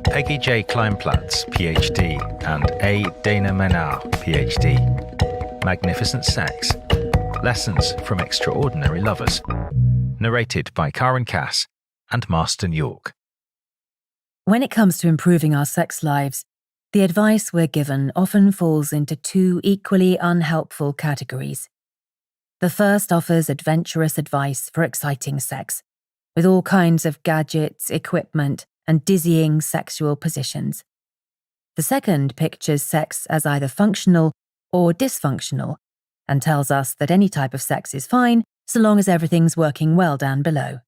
Peggy J. Kleinplatz, PhD, and A. Dana Ménard, PhD. Magnificent Sex. Lessons from Extraordinary Lovers. Narrated by Karen Cass and Marston York. When it comes to improving our sex lives, the advice we're given often falls into two equally unhelpful categories. The first offers adventurous advice for exciting sex, with all kinds of gadgets, equipment, and dizzying sexual positions. The second pictures sex as either functional or dysfunctional, and tells us that any type of sex is fine so long as everything's working well down below.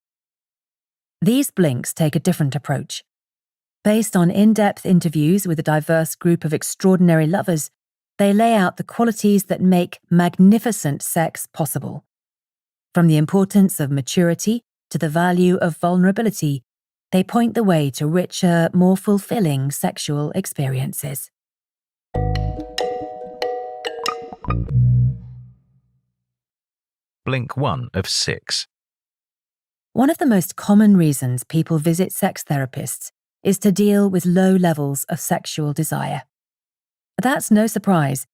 These blinks take a different approach. Based on in-depth interviews with a diverse group of extraordinary lovers, they lay out the qualities that make magnificent sex possible. From the importance of maturity to the value of vulnerability, they point the way to richer, more fulfilling sexual experiences. Blink 1 of 6. One of the most common reasons people visit sex therapists is to deal with low levels of sexual desire. That's no surprise.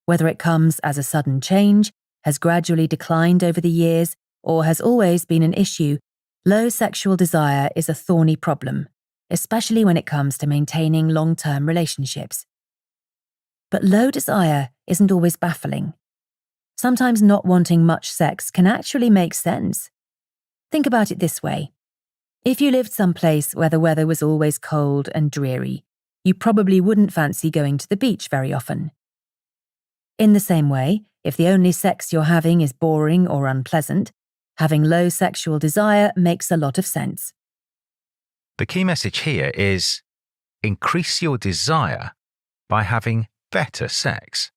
Whether it comes as a sudden change, has gradually declined over the years, or has always been an issue, low sexual desire is a thorny problem, especially when it comes to maintaining long-term relationships. But low desire isn't always baffling. Sometimes not wanting much sex can actually make sense. Think about it this way. If you lived someplace where the weather was always cold and dreary, you probably wouldn't fancy going to the beach very often. In the same way, if the only sex you're having is boring or unpleasant, having low sexual desire makes a lot of sense. The key message here is increase your desire by having better sex.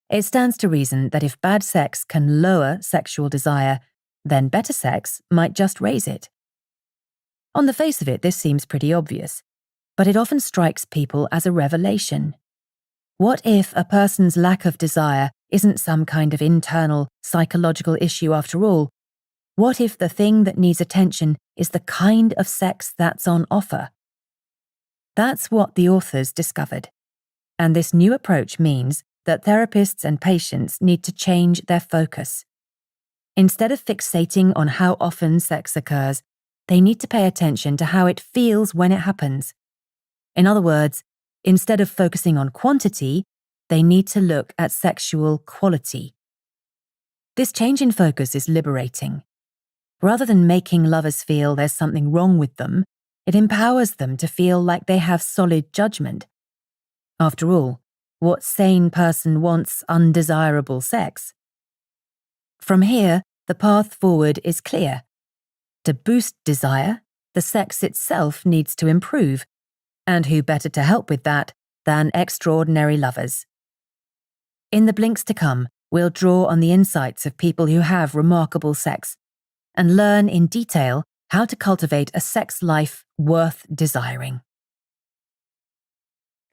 It stands to reason that if bad sex can lower sexual desire, then better sex might just raise it. On the face of it, this seems pretty obvious, but it often strikes people as a revelation. What if a person's lack of desire isn't some kind of internal psychological issue after all? What if the thing that needs attention is the kind of sex that's on offer? That's what the authors discovered. And this new approach means that therapists and patients need to change their focus. Instead of fixating on how often sex occurs, they need to pay attention to how it feels when it happens. In other words, instead of focusing on quantity, they need to look at sexual quality. This change in focus is liberating. Rather than making lovers feel there's something wrong with them, it empowers them to feel like they have solid judgment. After all, what sane person wants undesirable sex? From here, the path forward is clear. To boost desire, the sex itself needs to improve, and who better to help with that than extraordinary lovers? In the blinks to come, we'll draw on the insights of people who have remarkable sex and learn in detail how to cultivate a sex life worth desiring.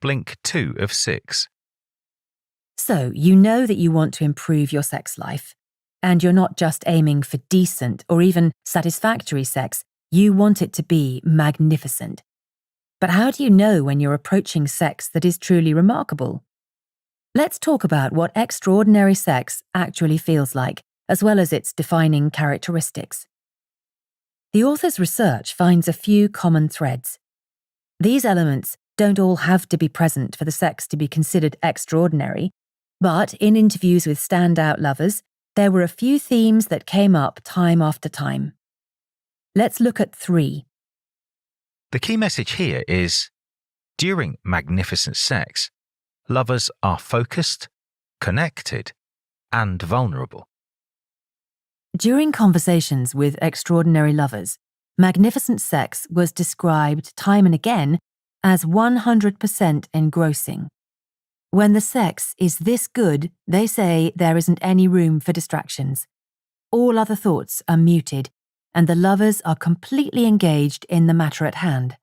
Blink 2 of 6. So, you know that you want to improve your sex life, and you're not just aiming for decent or even satisfactory sex, you want it to be magnificent. But how do you know when you're approaching sex that is truly remarkable? Let's talk about what extraordinary sex actually feels like, as well as its defining characteristics. The author's research finds a few common threads. These elements don't all have to be present for the sex to be considered extraordinary, but in interviews with standout lovers, there were a few themes that came up time after time. Let's look at 3. The key message here is, during magnificent sex, lovers are focused, connected, and vulnerable. During conversations with extraordinary lovers, magnificent sex was described time and again as 100% engrossing. When the sex is this good, they say there isn't any room for distractions. All other thoughts are muted, and the lovers are completely engaged in the matter at hand.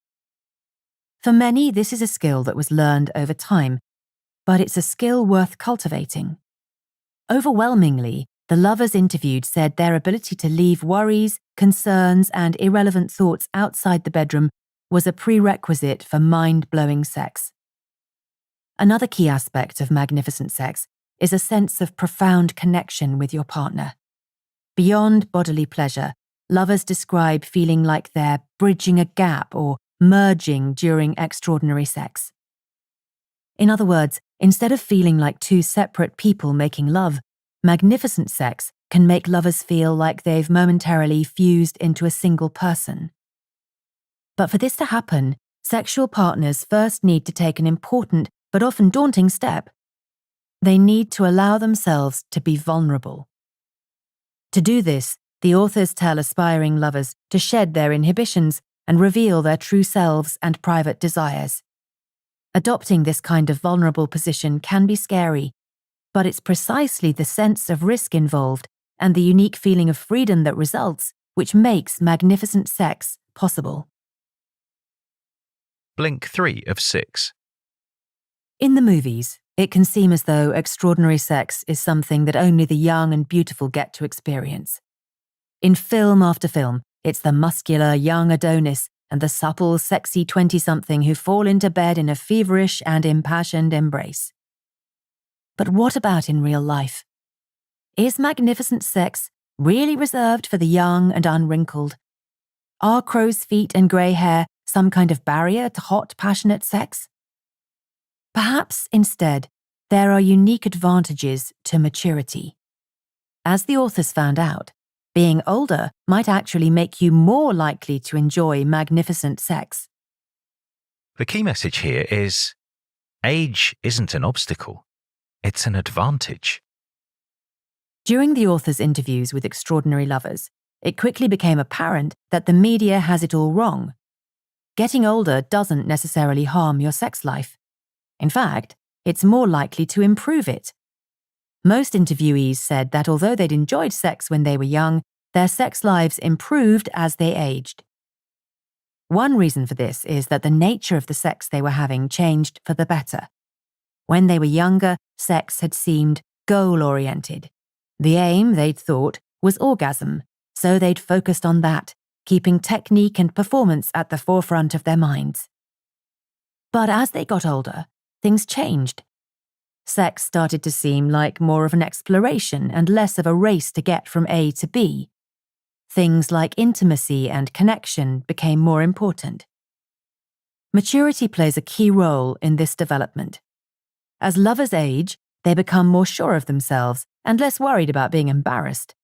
For many, this is a skill that was learned over time, but it's a skill worth cultivating. Overwhelmingly, The lovers interviewed said their ability to leave worries, concerns, and irrelevant thoughts outside the bedroom was a prerequisite for mind-blowing sex. Another key aspect of magnificent sex is a sense of profound connection with your partner. Beyond bodily pleasure, lovers describe feeling like they're bridging a gap or merging during extraordinary sex. In other words, instead of feeling like two separate people making love, magnificent sex can make lovers feel like they've momentarily fused into a single person. But for this to happen, sexual partners first need to take an important but often daunting step. They need to allow themselves to be vulnerable. To do this, the authors tell aspiring lovers to shed their inhibitions and reveal their true selves and private desires. Adopting this kind of vulnerable position can be scary, but it's precisely the sense of risk involved and the unique feeling of freedom that results which makes magnificent sex possible. Blink 3 of 6. In the movies, it can seem as though extraordinary sex is something that only the young and beautiful get to experience. In film after film, it's the muscular young Adonis and the supple, sexy 20-something who fall into bed in a feverish and impassioned embrace. But what about in real life? Is magnificent sex really reserved for the young and unwrinkled? Are crow's feet and grey hair some kind of barrier to hot, passionate sex? Perhaps, instead, there are unique advantages to maturity. As the authors found out, being older might actually make you more likely to enjoy magnificent sex. The key message here is, age isn't an obstacle, it's an advantage. During the authors' interviews with extraordinary lovers, it quickly became apparent that the media has it all wrong. Getting older doesn't necessarily harm your sex life. In fact, it's more likely to improve it. Most interviewees said that although they'd enjoyed sex when they were young, their sex lives improved as they aged. One reason for this is that the nature of the sex they were having changed for the better. When they were younger, sex had seemed goal-oriented. The aim, they'd thought, was orgasm, so they'd focused on that, keeping technique and performance at the forefront of their minds. But as they got older, things changed. Sex started to seem like more of an exploration and less of a race to get from A to B. Things like intimacy and connection became more important. Maturity plays a key role in this development. As lovers age, they become more sure of themselves and less worried about being embarrassed.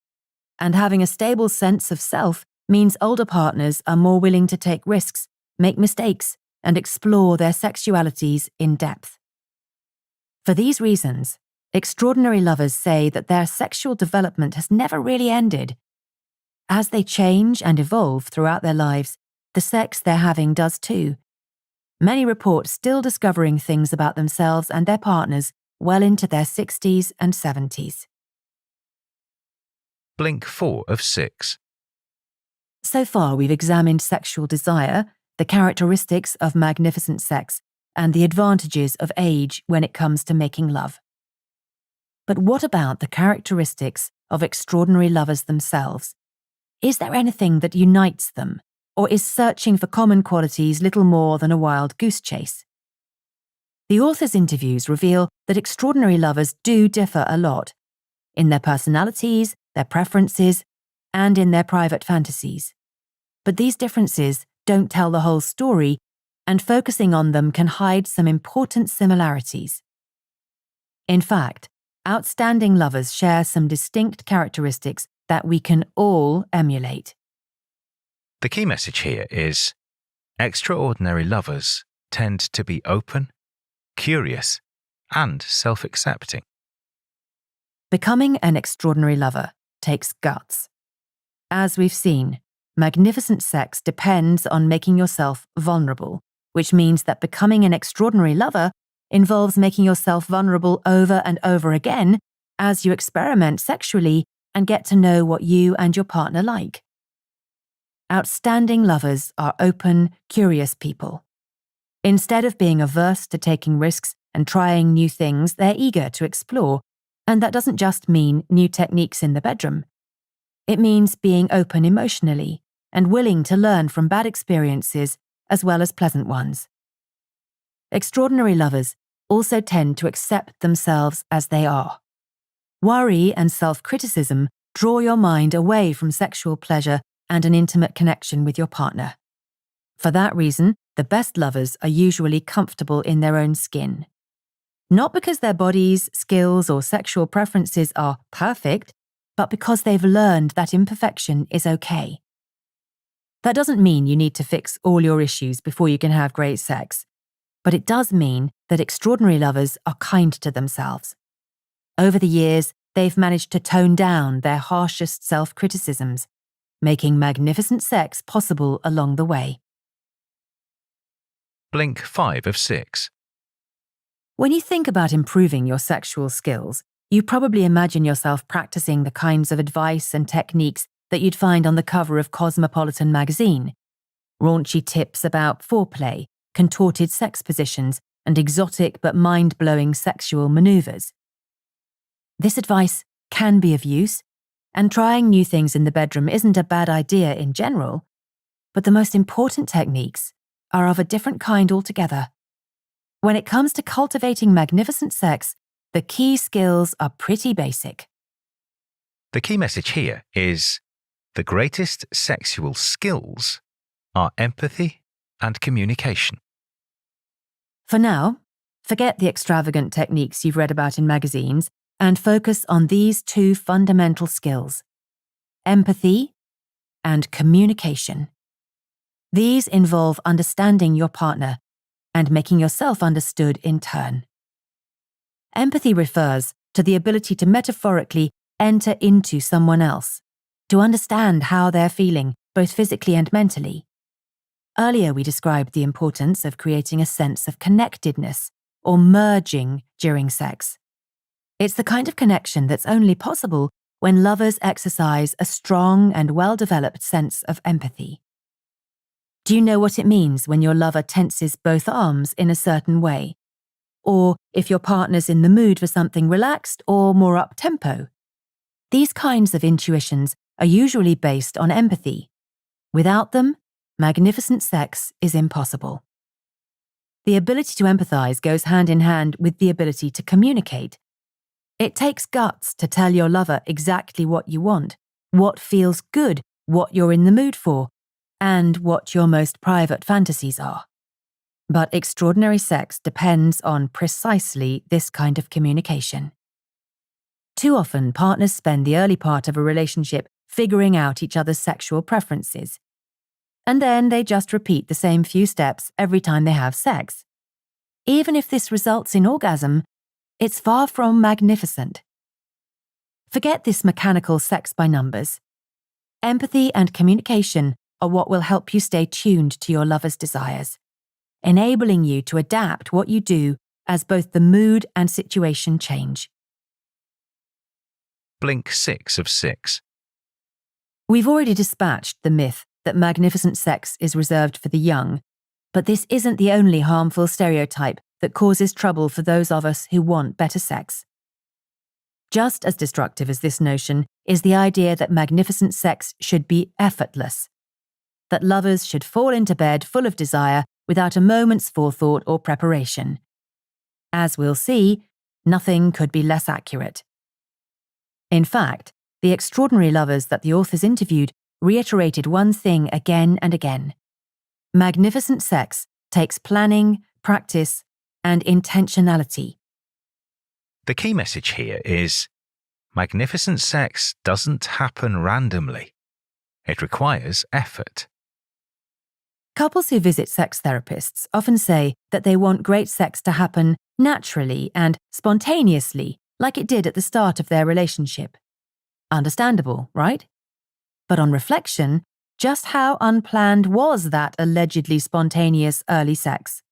And having a stable sense of self means older partners are more willing to take risks, make mistakes, and explore their sexualities in depth. For these reasons, extraordinary lovers say that their sexual development has never really ended. As they change and evolve throughout their lives, the sex they're having does too. Many report still discovering things about themselves and their partners well into their 60s and 70s. Blink 4 of 6. So far, we've examined sexual desire, the characteristics of magnificent sex, and the advantages of age when it comes to making love. But what about the characteristics of extraordinary lovers themselves? Is there anything that unites them, or is searching for common qualities little more than a wild goose chase? The authors' interviews reveal that extraordinary lovers do differ a lot, in their personalities, their preferences, and in their private fantasies. But these differences don't tell the whole story, and focusing on them can hide some important similarities. In fact, outstanding lovers share some distinct characteristics that we can all emulate. The key message here is, extraordinary lovers tend to be open, curious, and self-accepting. Becoming an extraordinary lover takes guts. As we've seen, magnificent sex depends on making yourself vulnerable, which means that becoming an extraordinary lover involves making yourself vulnerable over and over again as you experiment sexually and get to know what you and your partner like. Outstanding lovers are open, curious people. Instead of being averse to taking risks and trying new things, they're eager to explore, And that doesn't just mean new techniques in the bedroom. It means being open emotionally and willing to learn from bad experiences as well as pleasant ones. Extraordinary lovers also tend to accept themselves as they are. Worry and self-criticism draw your mind away from sexual pleasure and an intimate connection with your partner. For that reason, the best lovers are usually comfortable in their own skin. Not because their bodies, skills, or sexual preferences are perfect, but because they've learned that imperfection is okay. That doesn't mean you need to fix all your issues before you can have great sex, but it does mean that extraordinary lovers are kind to themselves. Over the years, they've managed to tone down their harshest self-criticisms, making magnificent sex possible along the way. Blink 5 of 6. When you think about improving your sexual skills, you probably imagine yourself practicing the kinds of advice and techniques that you'd find on the cover of Cosmopolitan magazine. Raunchy tips about foreplay, contorted sex positions, and exotic but mind-blowing sexual maneuvers. This advice can be of use, and trying new things in the bedroom isn't a bad idea in general, but the most important techniques are of a different kind altogether. When it comes to cultivating magnificent sex, the key skills are pretty basic. The key message here is the greatest sexual skills are empathy and communication. For now, forget the extravagant techniques you've read about in magazines and focus on these two fundamental skills: empathy and communication. These involve understanding your partner and making yourself understood in turn. Empathy refers to the ability to metaphorically enter into someone else, to understand how they're feeling, both physically and mentally. Earlier, we described the importance of creating a sense of connectedness or merging during sex. It's the kind of connection that's only possible when lovers exercise a strong and well-developed sense of empathy. Do you know what it means when your lover tenses both arms in a certain way? Or if your partner's in the mood for something relaxed or more up-tempo? These kinds of intuitions are usually based on empathy. Without them, magnificent sex is impossible. The ability to empathize goes hand in hand with the ability to communicate. It takes guts to tell your lover exactly what you want, what feels good, what you're in the mood for, and what your most private fantasies are. But extraordinary sex depends on precisely this kind of communication. Too often, partners spend the early part of a relationship figuring out each other's sexual preferences. And then they just repeat the same few steps every time they have sex. Even if this results in orgasm, it's far from magnificent. Forget this mechanical sex by numbers. Empathy and communication are what will help you stay tuned to your lover's desires, enabling you to adapt what you do as both the mood and situation change. Blink 6 of 6. We've already dispatched the myth that magnificent sex is reserved for the young, but this isn't the only harmful stereotype that causes trouble for those of us who want better sex. Just as destructive as this notion is the idea that magnificent sex should be effortless, that lovers should fall into bed full of desire without a moment's forethought or preparation. As we'll see, nothing could be less accurate. In fact, the extraordinary lovers that the authors interviewed reiterated one thing again and again. Magnificent sex takes planning, practice, and intentionality. The key message here is magnificent sex doesn't happen randomly. It requires effort. Couples who visit sex therapists often say that they want great sex to happen naturally and spontaneously, like it did at the start of their relationship. Understandable, right? But on reflection, just how unplanned was that allegedly spontaneous early sex?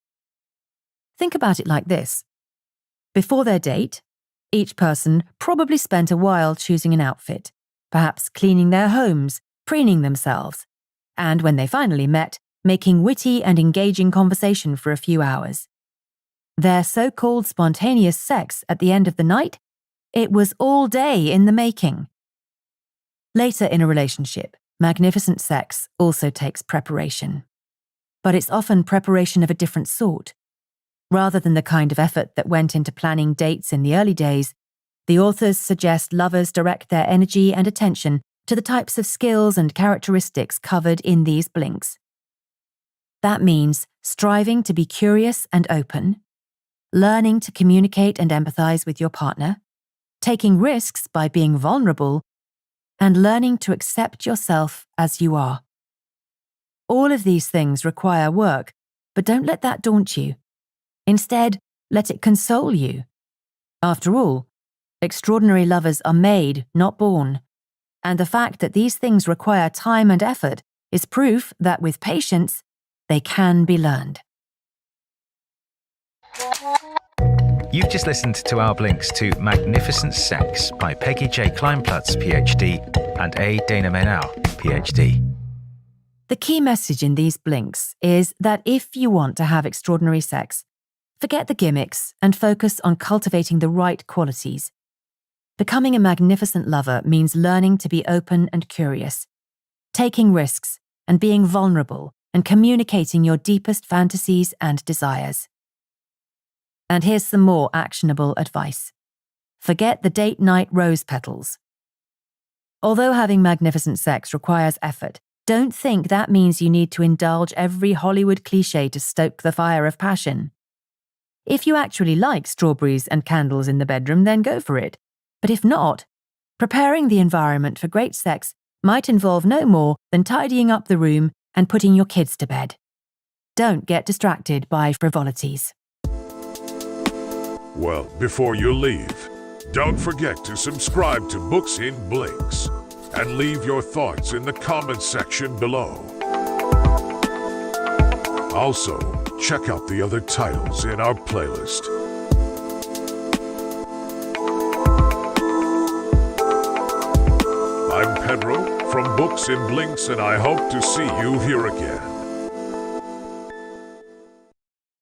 Think about it like this. Before their date, each person probably spent a while choosing an outfit, perhaps cleaning their homes, preening themselves, and when they finally met, making witty and engaging conversation for a few hours. Their so-called spontaneous sex at the end of the night It was all day in the making. Later in a relationship, magnificent sex also takes preparation. But it's often preparation of a different sort. Rather than the kind of effort that went into planning dates in the early days, the authors suggest lovers direct their energy and attention to the types of skills and characteristics covered in these blinks. That means striving to be curious and open, learning to communicate and empathize with your partner, taking risks by being vulnerable, and learning to accept yourself as you are. All of these things require work, but don't let that daunt you. Instead, let it console you. After all, extraordinary lovers are made, not born, and the fact that these things require time and effort is proof that with patience, they can be learned. You've just listened to our blinks to Magnificent Sex by Peggy J. Kleinplatz, PhD, and A. Dana Ménard, PhD. The key message in these blinks is that if you want to have extraordinary sex, forget the gimmicks and focus on cultivating the right qualities. Becoming a magnificent lover means learning to be open and curious, taking risks and being vulnerable and communicating your deepest fantasies and desires. And here's some more actionable advice. Forget the date night rose petals. Although having magnificent sex requires effort, don't think that means you need to indulge every Hollywood cliché to stoke the fire of passion. If you actually like strawberries and candles in the bedroom, then go for it. But if not, preparing the environment for great sex might involve no more than tidying up the room and putting your kids to bed. Don't get distracted by frivolities. Well, before you leave, don't forget to subscribe to Books in Blinks and leave your thoughts in the comments section below. Also, check out the other titles in our playlist. I'm Pedro from Books in Blinks, and I hope to see you here again.